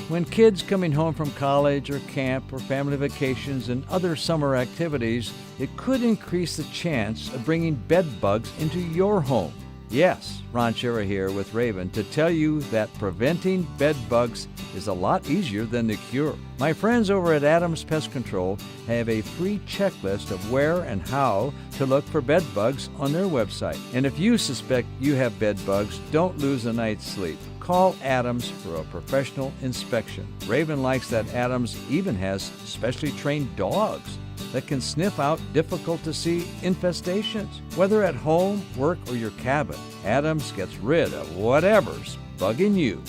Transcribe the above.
When kids coming home from college or camp or family vacations and other summer activities, it could increase the chance of bringing bed bugs into your home. Yes, Ron Schera here with Raven to tell you that preventing bed bugs is a lot easier than the cure. My friends over at Adams Pest Control have a free checklist of where and how to look for bed bugs on their website. And if you suspect you have bed bugs, don't lose a night's sleep. Call Adams for a professional inspection. Raven likes that Adams even has specially trained dogs that can sniff out difficult-to-see infestations. Whether at home, work, or your cabin, Adams gets rid of whatever's bugging you.